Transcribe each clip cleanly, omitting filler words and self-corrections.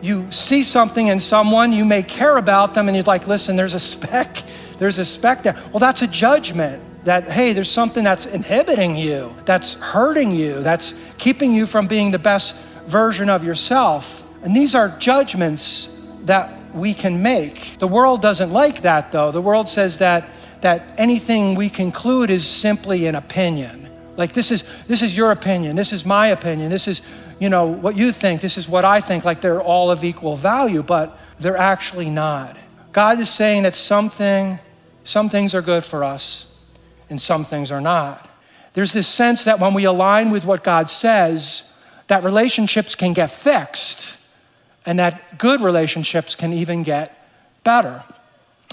You see something in someone, you may care about them, and you're like, listen, there's a speck there. Well, that's a judgment that, hey, there's something that's inhibiting you, that's hurting you, that's keeping you from being the best version of yourself. And these are judgments that we can make. The world doesn't like that, though. The world says that anything we conclude is simply an opinion. Like, this is your opinion, this is my opinion, this is what you think, this is what I think, like they're all of equal value, but they're actually not. God is saying that some things are good for us and some things are not. There's this sense that when we align with what God says, that relationships can get fixed and that good relationships can even get better.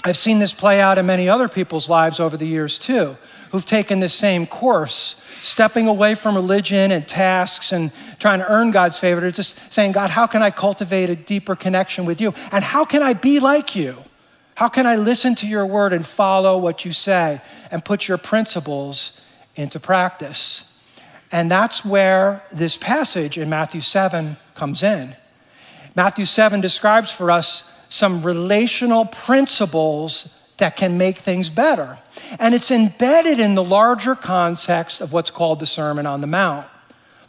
I've seen this play out in many other people's lives over the years too, who've taken this same course, stepping away from religion and tasks and trying to earn God's favor, to just saying, God, how can I cultivate a deeper connection with you? And how can I be like you? How can I listen to your word and follow what you say and put your principles into practice? And that's where this passage in Matthew 7 comes in. Matthew 7 describes for us some relational principles that can make things better. And it's embedded in the larger context of what's called the Sermon on the Mount.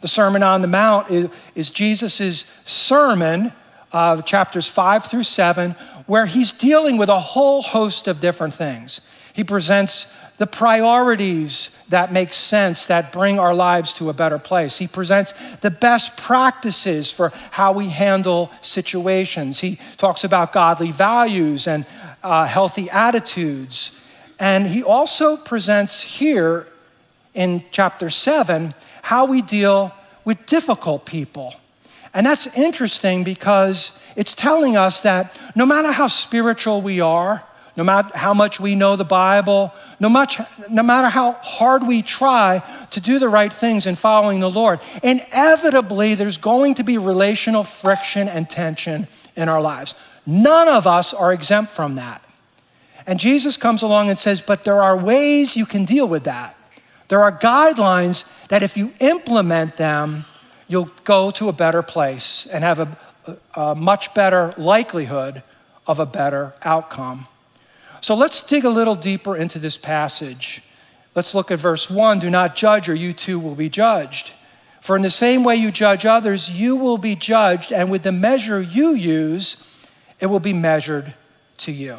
The Sermon on the Mount is Jesus' sermon of chapters 5 through 7, where he's dealing with a whole host of different things. He presents the priorities that make sense, that bring our lives to a better place. He presents the best practices for how we handle situations. He talks about godly values and healthy attitudes. And he also presents here in chapter 7 how we deal with difficult people. And that's interesting because it's telling us that no matter how spiritual we are, no matter how much we know the Bible, no matter how hard we try to do the right things in following the Lord, inevitably there's going to be relational friction and tension in our lives. None of us are exempt from that. And Jesus comes along and says, but there are ways you can deal with that. There are guidelines that if you implement them, you'll go to a better place and have a much better likelihood of a better outcome. So let's dig a little deeper into this passage. Let's look at verse 1. Do not judge, or you too will be judged. For in the same way you judge others, you will be judged, and with the measure you use, it will be measured to you.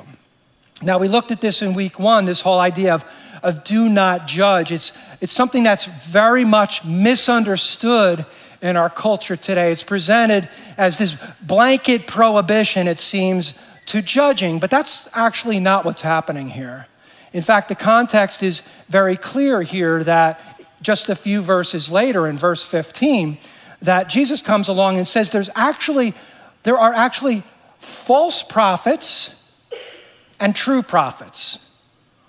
Now, we looked at this in week 1, this whole idea of do not judge. It's something that's very much misunderstood in our culture today. It's presented as this blanket prohibition, it seems, to judging, but that's actually not what's happening here. In fact, the context is very clear here that just a few verses later in verse 15, that Jesus comes along and says there are actually false prophets and true prophets.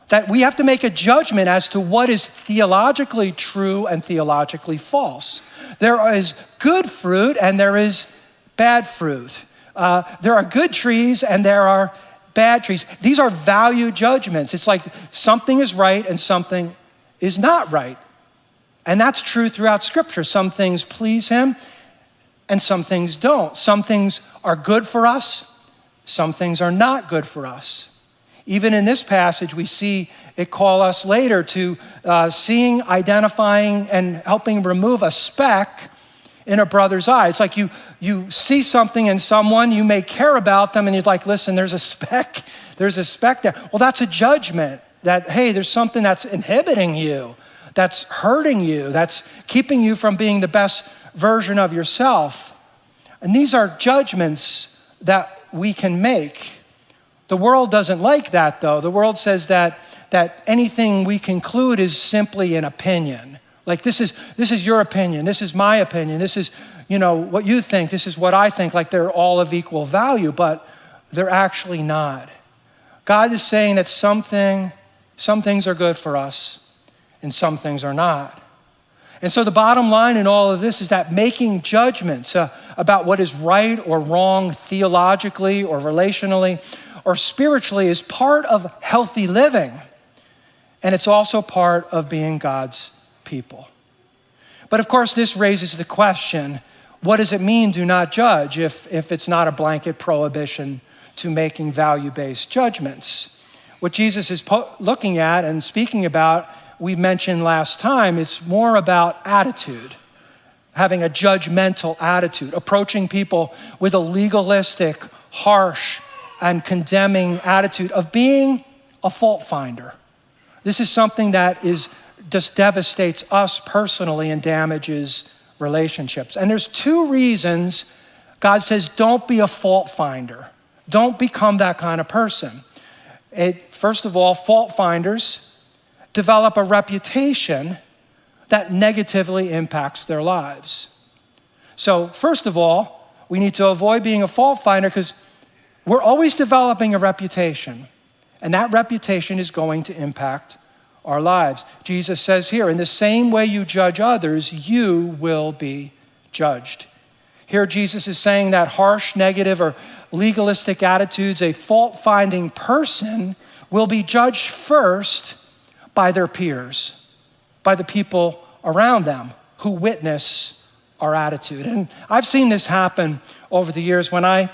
That we have to make a judgment as to what is theologically true and theologically false. There is good fruit and there is bad fruit. There are good trees and there are bad trees. These are value judgments. It's like something is right and something is not right. And that's true throughout Scripture. Some things please him and some things don't. Some things are good for us. Some things are not good for us. Even in this passage, we see it call us later to seeing, identifying, and helping remove a speck in a brother's eye. It's like you see something in someone, you may care about them, and you're like, listen, there's a speck there. Well, that's a judgment that, hey, there's something that's inhibiting you, that's hurting you, that's keeping you from being the best version of yourself. And these are judgments that we can make. The world doesn't like that, though. The world says that anything we conclude is simply an opinion. Like, this is your opinion, this is my opinion, this is, what you think, this is what I think, like they're all of equal value, but they're actually not. God is saying that some things are good for us and some things are not. And so the bottom line in all of this is that making judgments about what is right or wrong theologically or relationally or spiritually is part of healthy living. And it's also part of being God's people. But of course, this raises the question, what does it mean, do not judge, if it's not a blanket prohibition to making value-based judgments? What Jesus is looking at and speaking about, we mentioned last time, it's more about attitude, having a judgmental attitude, approaching people with a legalistic, harsh, and condemning attitude of being a fault finder. This is something that just devastates us personally and damages relationships. And there's two reasons God says, don't be a fault finder. Don't become that kind of person. First of all, fault finders develop a reputation that negatively impacts their lives. So first of all, we need to avoid being a fault finder because we're always developing a reputation, and that reputation is going to impact our lives. Jesus says here, in the same way you judge others, you will be judged. Here Jesus is saying that harsh, negative, or legalistic attitudes, a fault-finding person will be judged first by their peers, by the people around them who witness our attitude. And I've seen this happen over the years. When I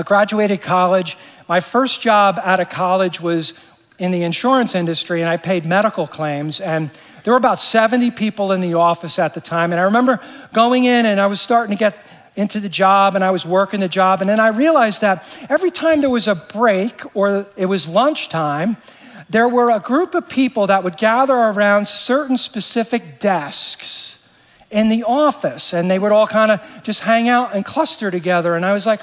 graduated college, my first job out of college was in the insurance industry, and I paid medical claims, and there were about 70 people in the office at the time. And I remember going in, and I was starting to get into the job, and I was working the job, and then I realized that every time there was a break or it was lunchtime, there were a group of people that would gather around certain specific desks in the office, and they would all kind of just hang out and cluster together. And I was like,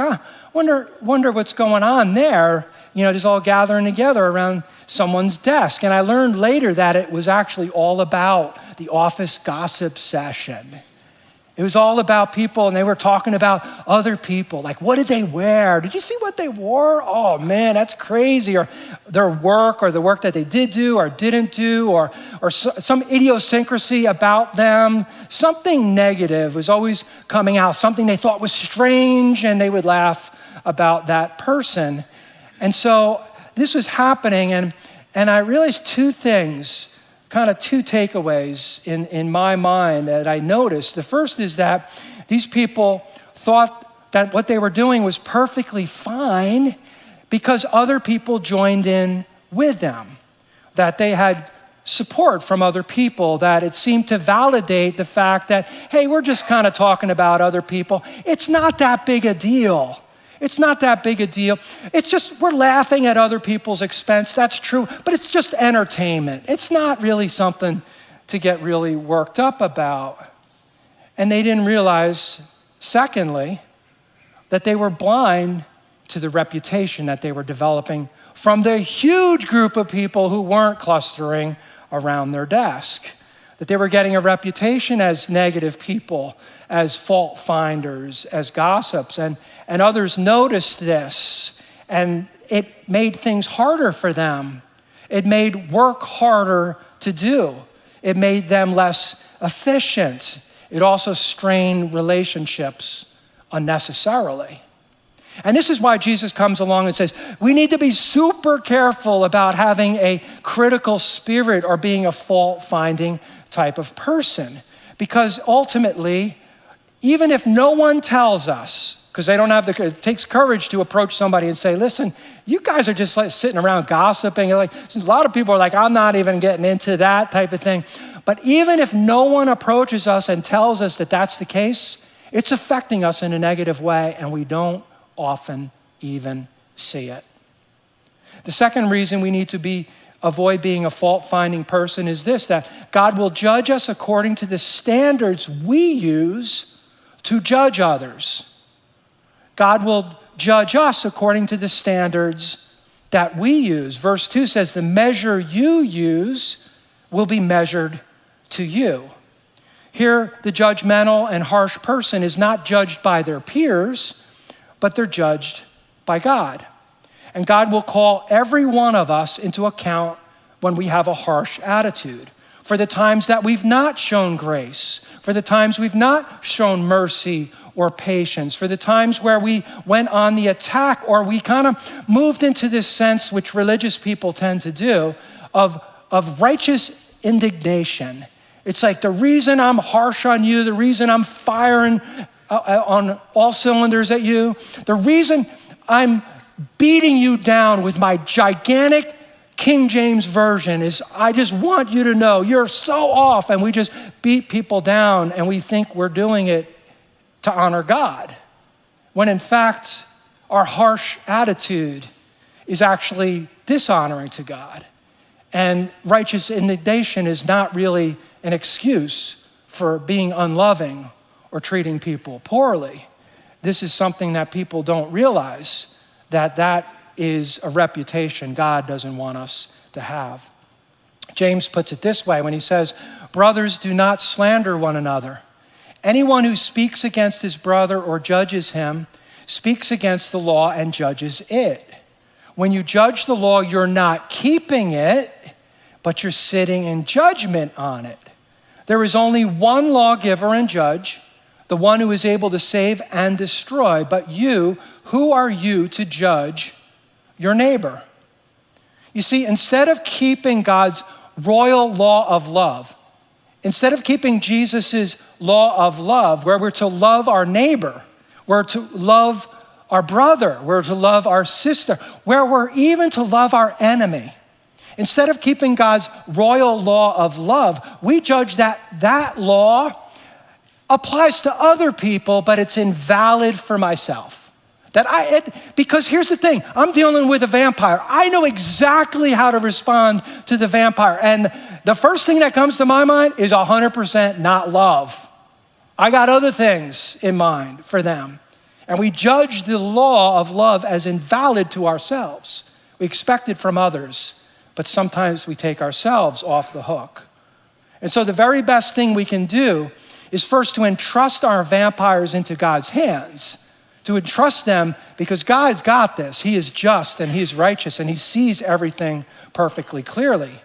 wonder what's going on there, just all gathering together around someone's desk. And I learned later that it was actually all about the office gossip session. It was all about people, and they were talking about other people. Like, what did they wear? Did you see what they wore? Oh man, that's crazy. Or their work, or the work that they did do or didn't do, or some idiosyncrasy about them. Something negative was always coming out, something they thought was strange, and they would laugh about that person. And so this was happening, and I realized two things, kind of two takeaways in my mind that I noticed. The first is that these people thought that what they were doing was perfectly fine because other people joined in with them, that they had support from other people, that it seemed to validate the fact that, hey, we're just kind of talking about other people. It's not that big a deal. It's not that big a deal. It's just, we're laughing at other people's expense. That's true, but it's just entertainment. It's not really something to get really worked up about. And they didn't realize, secondly, that they were blind to the reputation that they were developing from the huge group of people who weren't clustering around their desk. That they were getting a reputation as negative people, as fault finders, as gossips, and others noticed this, and it made things harder for them. It made work harder to do. It made them less efficient. It also strained relationships unnecessarily. And this is why Jesus comes along and says, we need to be super careful about having a critical spirit or being a fault-finding type of person. Because ultimately, even if no one tells us, because they don't have it takes courage to approach somebody and say, listen, you guys are just like sitting around gossiping. Like, since a lot of people are like, I'm not even getting into that type of thing. But even if no one approaches us and tells us that that's the case, it's affecting us in a negative way, and we don't often even see it. The second reason we need to avoid being a fault-finding person is this, that God will judge us according to the standards we use to judge others. God will judge us according to the standards that we use. Verse 2 says, the measure you use will be measured to you. Here, the judgmental and harsh person is not judged by their peers, but they're judged by God. And God will call every one of us into account when we have a harsh attitude. For the times that we've not shown grace, for the times we've not shown mercy or patience, for the times where we went on the attack or we kind of moved into this sense, which religious people tend to do, of righteous indignation. It's like the reason I'm harsh on you, the reason I'm firing on all cylinders at you. The reason I'm beating you down with my gigantic King James version is I just want you to know you're so off, and we just beat people down and we think we're doing it to honor God, when in fact our harsh attitude is actually dishonoring to God. And righteous indignation is not really an excuse for being unloving or treating people poorly. This is something that people don't realize, that is a reputation God doesn't want us to have. James puts it this way when he says, brothers, do not slander one another. Anyone who speaks against his brother or judges him speaks against the law and judges it. When you judge the law, you're not keeping it, but you're sitting in judgment on it. There is only one lawgiver and judge, the one who is able to save and destroy. But you, who are you to judge your neighbor? You see, instead of keeping God's royal law of love, instead of keeping Jesus's law of love, where we're to love our neighbor, we're to love our brother, we're to love our sister, where we're even to love our enemy. Instead of keeping God's royal law of love, we judge that law applies to other people, but it's invalid for myself. Because here's the thing, I'm dealing with a vampire. I know exactly how to respond to the vampire. And the first thing that comes to my mind is 100% not love. I got other things in mind for them. And we judge the law of love as invalid to ourselves. We expect it from others, but sometimes we take ourselves off the hook. And so the very best thing we can do is first to entrust our vampires into God's hands, to entrust them because God's got this. He is just and he is righteous and he sees everything perfectly clearly.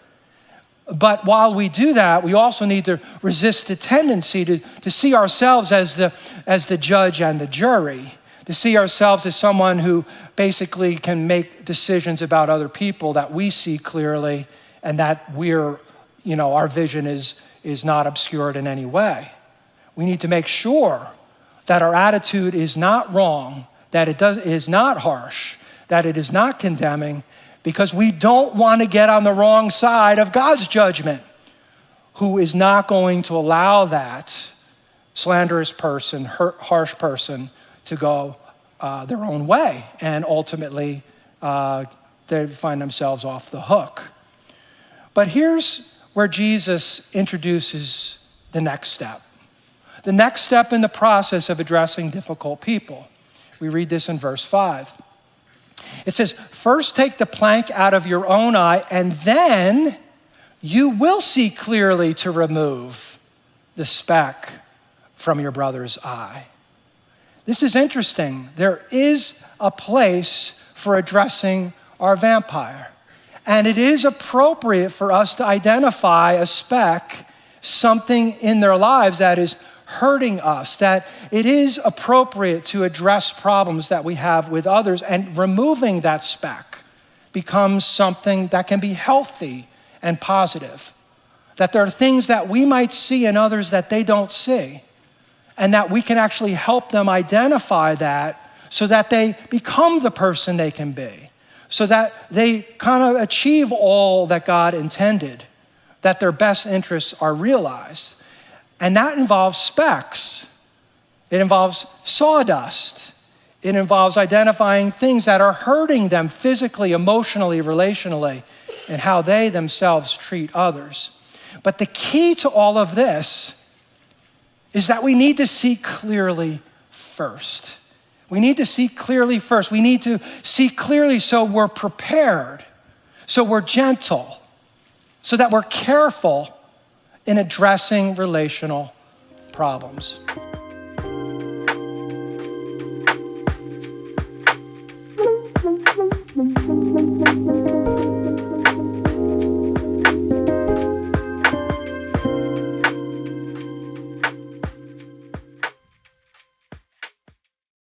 But while we do that, we also need to resist the tendency to see ourselves as the judge and the jury, to see ourselves as someone who basically can make decisions about other people that we see clearly and that our vision is not obscured in any way. We need to make sure that our attitude is not wrong, that it is not harsh, that it is not condemning, because we don't want to get on the wrong side of God's judgment, who is not going to allow that slanderous person, harsh person to go their own way, and ultimately they find themselves off the hook. But here's where Jesus introduces the next step. The next step in the process of addressing difficult people. We read this in verse 5. It says, first take the plank out of your own eye, and then you will see clearly to remove the speck from your brother's eye. This is interesting. There is a place for addressing our vampire. And it is appropriate for us to identify a speck, something in their lives that is hurting us, that it is appropriate to address problems that we have with others, and removing that speck becomes something that can be healthy and positive. That there are things that we might see in others that they don't see, and that we can actually help them identify that so that they become the person they can be, so that they kind of achieve all that God intended, that their best interests are realized. And that involves specks. It involves sawdust. It involves identifying things that are hurting them physically, emotionally, relationally, and how they themselves treat others. But the key to all of this is that we need to see clearly first. We need to see clearly first. We need to see clearly so we're prepared, so we're gentle, so that we're careful in addressing relational problems.